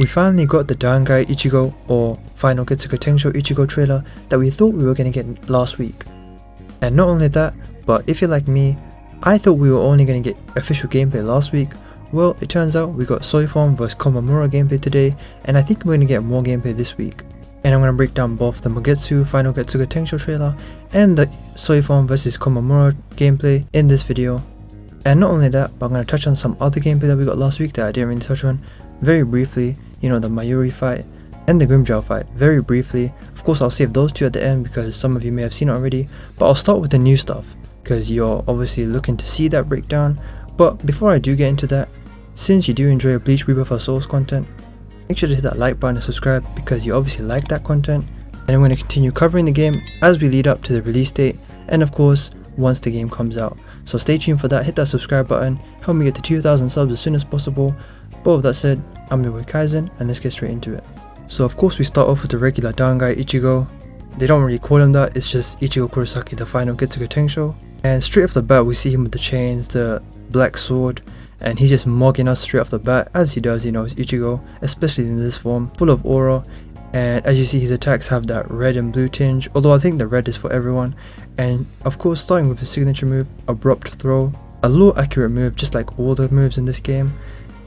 We finally got the Dangai Ichigo or final Getsuga Tenshou Ichigo trailer that we thought we were going to get last week. And not only that, but if you're like me, I thought we were only going to get official gameplay last week. Well, it turns out we got Soifon vs Komamura gameplay today, and I think we're going to get more gameplay this week. And I'm going to break down both the Mugetsu final Getsuga Tenshou trailer and the Soifon vs Komamura gameplay in this video. And not only that, but I'm going to touch on some other gameplay that we got last week that I didn't really touch on very briefly. You know, the Mayuri fight and the Grimmjow fight very briefly. Of course, I'll save those two at the end because some of you may have seen it already, but I'll start with the new stuff because you're obviously looking to see that breakdown. But before I do get into that, since you do enjoy Bleach Rebirth or Souls content, make sure to hit that like button and subscribe because you obviously like that content. And I'm going to continue covering the game as we lead up to the release date and of course once the game comes out. So stay tuned for that, hit that subscribe button, help me get to 2,000 subs as soon as possible. But with that said, I'm your boy Kaizen and let's get straight into it. So of course we start off with the regular Dangai Ichigo. They don't really call him that, it's just Ichigo Kurosaki, the final Getsuga Tenshou. And straight off the bat we see him with the chains, the black sword, and he's just mugging us straight off the bat as he does, you know, it's Ichigo, especially in this form, full of aura. And as you see, his attacks have that red and blue tinge, although I think the red is for everyone. And of course starting with his signature move, Abrupt Throw, a low accurate move just like all the moves in this game.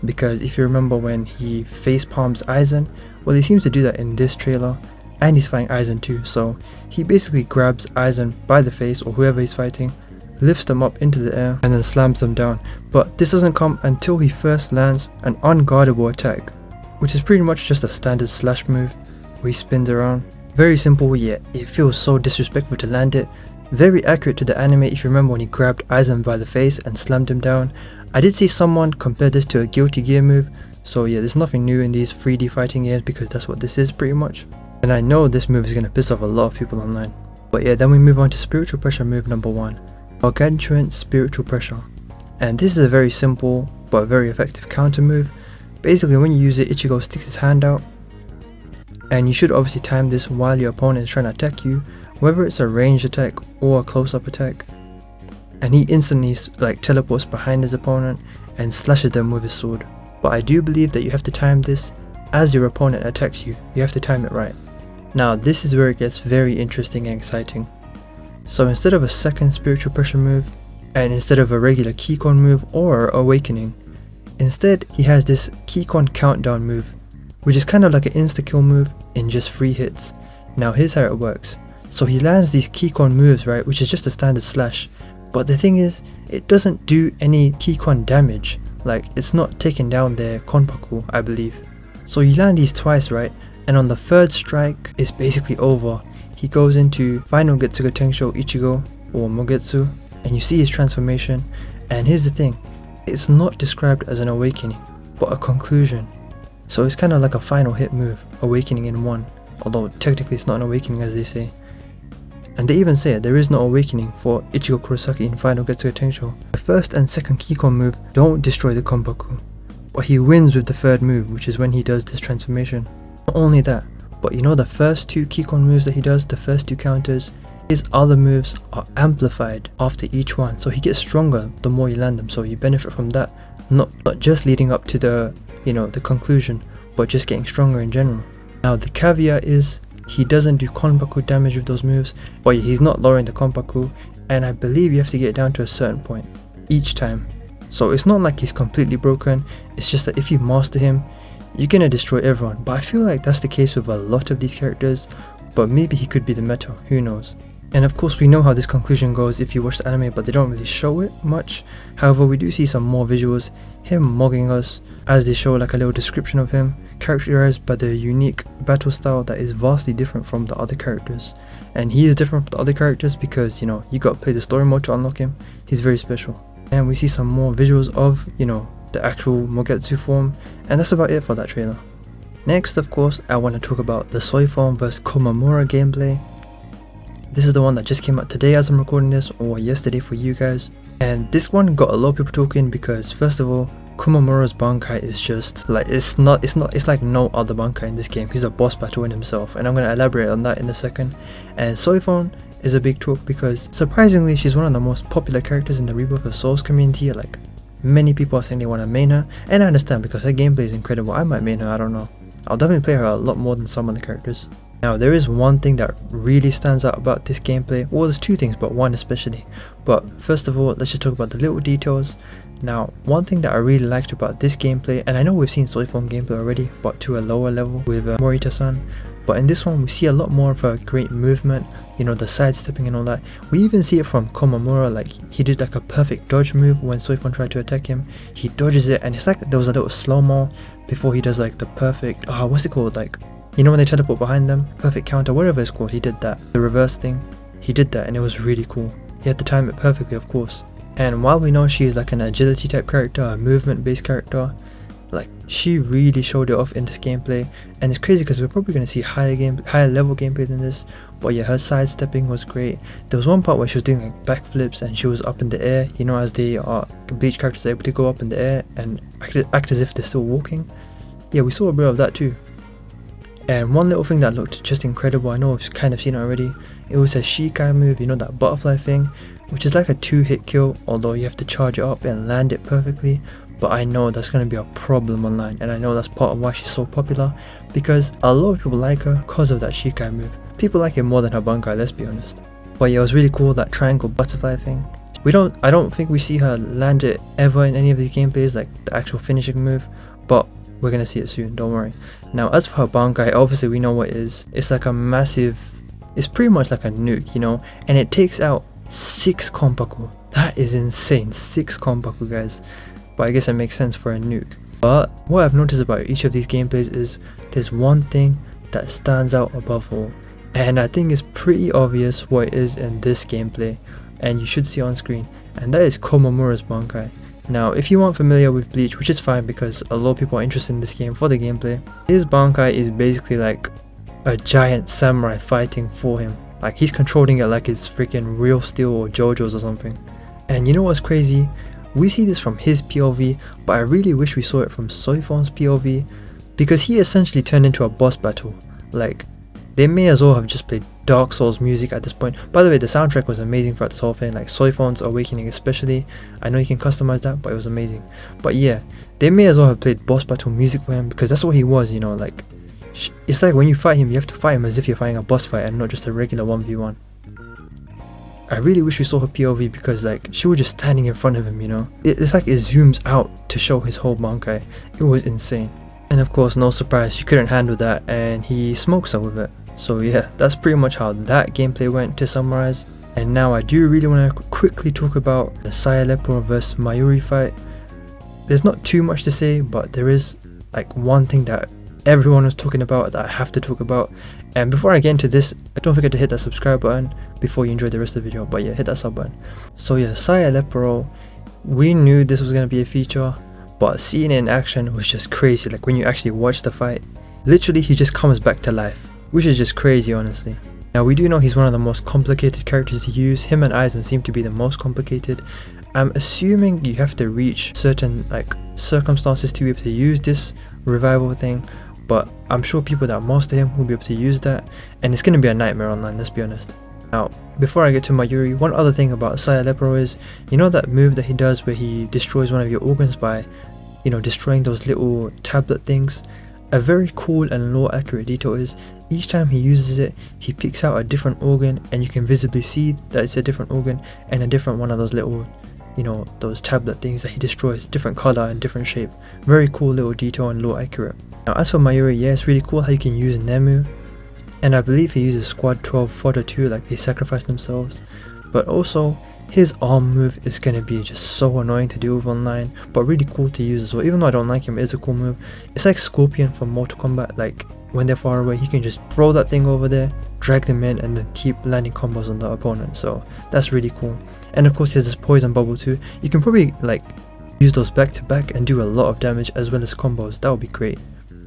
Because if you remember when he face palms Aizen, well, he seems to do that in this trailer, and he's fighting Aizen too. So he basically grabs Aizen by the face or whoever he's fighting, lifts them up into the air and then slams them down. But this doesn't come until he first lands an unguardable attack, which is pretty much just a standard slash move where he spins around. Very simple, yet it feels so disrespectful to land it. Very accurate to the anime if you remember when he grabbed Aizen by the face and slammed him down. I did see someone compare this to a Guilty Gear move, so yeah, there's nothing new in these 3D fighting games because that's what this is pretty much. And I know this move is going to piss off a lot of people online. But yeah, then we move on to Spiritual Pressure move number 1. Gargantuan Spiritual Pressure. And this is a very simple but very effective counter move. Basically when you use it, Ichigo sticks his hand out, and you should obviously time this while your opponent is trying to attack you, whether it's a ranged attack or a close-up attack. And he instantly like teleports behind his opponent and slashes them with his sword. But I do believe that you have to time this as your opponent attacks you. You have to time it right. Now this is where it gets very interesting and exciting. So instead of a second Spiritual Pressure move, and instead of a regular Keycon move or Awakening, instead he has this Keycon Countdown move, which is kind of like an Insta-Kill move in just 3 hits. Now here's how it works. So he lands these Keycon moves, right, which is just a standard slash. But the thing is, it doesn't do any Keycon damage, like it's not taking down their Konpaku, I believe. So you land these twice, right, and on the 3rd strike, it's basically over. He goes into final Getsuga Tenshou Ichigo or Mugetsu, and you see his transformation. And here's the thing, it's not described as an awakening, but a conclusion. So it's kind of like a final hit move, awakening in one, although technically it's not an awakening as they say. And they even say there is no awakening for Ichigo Kurosaki in final Getsuga Tenshou. The 1st and 2nd Keycon move don't destroy the Konpaku, but he wins with the 3rd move, which is when he does this transformation. Not only that, but you know the first 2 Keycon moves that he does, the first 2 counters, his other moves are amplified after each one, so he gets stronger the more you land them, so you benefit from that, not just leading up to the, you know, the conclusion, but just getting stronger in general. Now the caveat is, he doesn't do Konpaku damage with those moves, but he's not lowering the Konpaku, and I believe you have to get down to a certain point each time. So it's not like he's completely broken, it's just that if you master him, you're gonna destroy everyone. But I feel like that's the case with a lot of these characters, but maybe he could be the meta, who knows. And of course we know how this conclusion goes if you watch the anime, but they don't really show it much. However, we do see some more visuals, him mugging us, as they show like a little description of him, characterized by the unique battle style that is vastly different from the other characters. And he is different from the other characters because, you know, you gotta play the story mode to unlock him. He's very special. And we see some more visuals of, you know, the actual Mugetsu form, and that's about it for that trailer. Next, of course, I want to talk about the Soifon vs Komamura gameplay. This is the one that just came out today as I'm recording this, or yesterday for you guys. And this one got a lot of people talking because, first of all, Komamura's Bankai is just like, it's like no other Bankai in this game. He's a boss battle in himself, and I'm going to elaborate on that in a second. And Soifon is a big talk because surprisingly she's one of the most popular characters in the Rebirth of Souls community. Like, many people are saying they want to main her, and I understand because her gameplay is incredible. I might main her, I don't know. I'll definitely play her a lot more than some other characters. Now there is one thing that really stands out about this gameplay. Well, there's two things, but one especially. But first of all, let's just talk about the little details. Now, one thing that I really liked about this gameplay, and I know we've seen Soifon gameplay already, but to a lower level with Morita-san, but in this one we see a lot more of a great movement, you know, the sidestepping and all that. We even see it from Komamura, like he did like a perfect dodge move when Soifon tried to attack him. He dodges it and it's like there was a little slow-mo before he does like the perfect, what's it called, like, you know when they teleport behind them, perfect counter, whatever it's called, he did that. The reverse thing, he did that and it was really cool. He had to time it perfectly, of course. And while we know she's like an agility type character, a movement based character, like she really showed it off in this gameplay. And it's crazy because we're probably going to see higher level gameplay than this. But yeah, her sidestepping was great. There was one part where she was doing like backflips and she was up in the air, you know, as they are Bleach characters are able to go up in the air and act as if they're still walking. Yeah, we saw a bit of that too. And one little thing that looked just incredible, I know I've kind of seen it already, it was a Shikai move, you know, that butterfly thing, which is like a 2-hit kill, although you have to charge it up and land it perfectly. But I know that's going to be a problem online, and I know that's part of why she's so popular, because a lot of people like her because of that Shikai move. People like it more than her Bankai, let's be honest. But yeah, it was really cool, that triangle butterfly thing. I don't think we see her land it ever in any of these gameplays, like the actual finishing move, but we're gonna see it soon, don't worry. Now as for her Bankai, obviously we know what it is. It's like a massive, it's pretty much like a nuke, you know, and it takes out 6 Konpaku. That is insane, 6 Konpaku, guys. But I guess it makes sense for a nuke. But what I've noticed about each of these gameplays is there's one thing that stands out above all, and I think it's pretty obvious what it is in this gameplay, and you should see on screen, and that is Komamura's Bankai. Now, if you aren't familiar with Bleach, which is fine because a lot of people are interested in this game for the gameplay, his Bankai is basically like a giant samurai fighting for him. Like he's controlling it like it's freaking Real Steel or JoJo's or something. And you know what's crazy? We see this from his POV, but I really wish we saw it from Soifon's POV, because he essentially turned into a boss battle. Like, they may as well have just played Dark Souls music at this point. By the way, the soundtrack was amazing throughout this whole thing, like Soifon's Awakening especially. I know you can customize that, but it was amazing. But yeah, they may as well have played boss battle music for him, because that's what he was, you know, like, it's like when you fight him, you have to fight him as if you're fighting a boss fight and not just a regular 1v1. I really wish we saw her POV, because like she was just standing in front of him, you know. It's like it zooms out to show his whole Bankai. It was insane. And of course, no surprise, she couldn't handle that and he smokes her with it. So yeah, that's pretty much how that gameplay went, to summarize. And now I do really want to quickly talk about the Szayelaporro vs Mayuri fight. There's not too much to say, but there is like one thing that everyone was talking about that I have to talk about. And before I get into this, don't forget to hit that subscribe button before you enjoy the rest of the video. But yeah, hit that sub button. So yeah, Szayelaporro, we knew this was going to be a feature, but seeing it in action was just crazy. Like when you actually watch the fight, literally he just comes back to life, which is just crazy, honestly. Now we do know he's one of the most complicated characters to use. Him and Aizen seem to be the most complicated. I'm assuming you have to reach certain like circumstances to be able to use this revival thing, but I'm sure people that master him will be able to use that, and it's going to be a nightmare online, let's be honest. Now, before I get to Mayuri, one other thing about Szayelaporro is, you know that move that he does where he destroys one of your organs by, you know, destroying those little tablet things? A very cool and low accurate detail is, each time he uses it, he picks out a different organ, and you can visibly see that it's a different organ and a different one of those little, you know, those tablet things that he destroys, different color and different shape. Very cool little detail and low accurate. Now as for Mayuri, yeah, it's really cool how you can use Nemu, and I believe he uses Squad 12 fodder too, like they sacrifice themselves. But also, his arm move is going to be just so annoying to deal with online, but really cool to use as well. Even though I don't like him, it's a cool move. It's like Scorpion from Mortal Kombat, like when they're far away, he can just throw that thing over there, drag them in, and then keep landing combos on the opponent. So that's really cool. And of course, there's this poison bubble too. You can probably like use those back to back and do a lot of damage as well as combos. That would be great.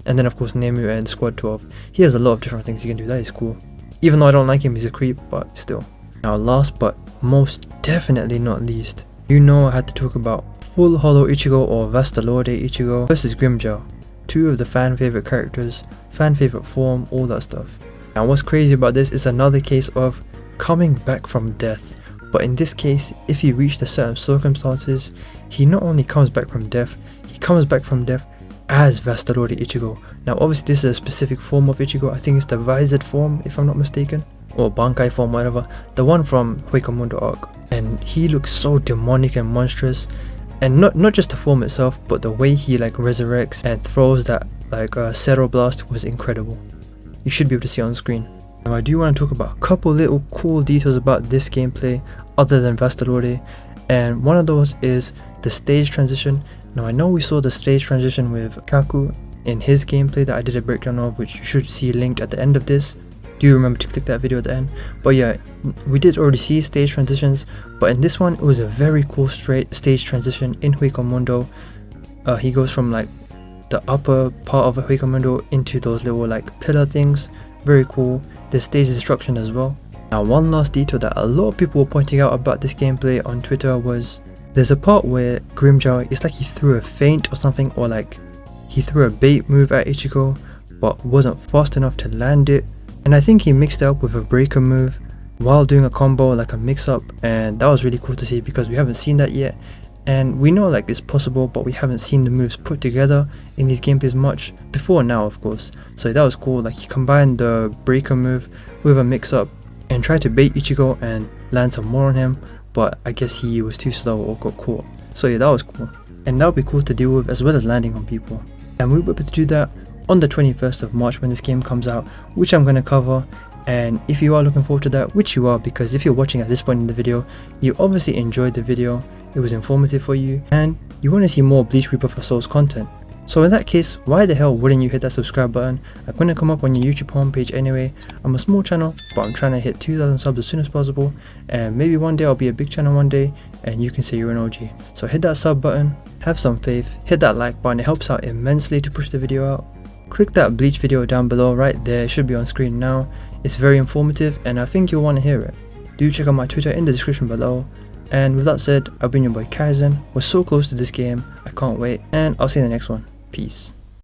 And then of course Nemu and Squad 12. He has a lot of different things you can do. That is cool. Even though I don't like him, he's a creep, but still. Now last but most definitely not least, you know I had to talk about Full Hollow Ichigo or Vasto Lorde Ichigo versus Grimmjow. Two of the fan favorite characters, fan favorite form, all that stuff. Now what's crazy about this is another case of coming back from death. But in this case, if he reached a certain circumstances, he not only comes back from death, he comes back from death as Vasto Lorde Ichigo. Now obviously this is a specific form of Ichigo. I think it's the visored form if I'm not mistaken, or Bankai form, whatever, the one from Huikamundo arc. And he looks so demonic and monstrous, and not just the form itself, but the way he like resurrects and throws that like Zero Blast was incredible. You should be able to see it on screen. Now I do want to talk about a couple little cool details about this gameplay other than Vasto Lorde, and one of those is the stage transition. Now I know we saw the stage transition with Kaku in his gameplay that I did a breakdown of, which you should see linked at the end of this. Do remember to click that video at the end. But yeah, we did already see stage transitions, but in this one it was a very cool straight stage transition in Huikamundo. He goes from like the upper part of Huikamundo into those little like pillar things. Very cool. There's stage destruction as well. Now one last detail that a lot of people were pointing out about this gameplay on Twitter was there's a part where Grimmjow, it's like he threw a feint or something, or like he threw a bait move at Ichigo but wasn't fast enough to land it, and I think he mixed it up with a breaker move while doing a combo, like a mix up, and that was really cool to see because we haven't seen that yet. And we know like it's possible, but we haven't seen the moves put together in these gameplays much before now, of course. So that was cool. Like he combined the breaker move with a mix up and tried to bait Ichigo and land some more on him, but I guess he was too slow or got caught. So yeah, that was cool, and that would be cool to deal with, as well as landing on people. And we'll be able to do that on the 21st of March when this game comes out, which I'm going to cover. And if you are looking forward to that, which you are, because if you're watching at this point in the video, you obviously enjoyed the video, it was informative for you, and you want to see more Bleach Rebirth for Souls content. So in that case, why the hell wouldn't you hit that subscribe button? I'm going to come up on your YouTube homepage anyway. I'm a small channel, but I'm trying to hit 2,000 subs as soon as possible, and maybe one day I'll be a big channel one day and you can say you're an OG. So hit that sub button, have some faith, hit that like button, it helps out immensely to push the video out. Click that Bleach video down below right there, it should be on screen now. It's very informative and I think you'll want to hear it. Do check out my Twitter in the description below. And with that said, I've been your boy Kaizen. We're so close to this game, I can't wait, and I'll see you in the next one. Peace.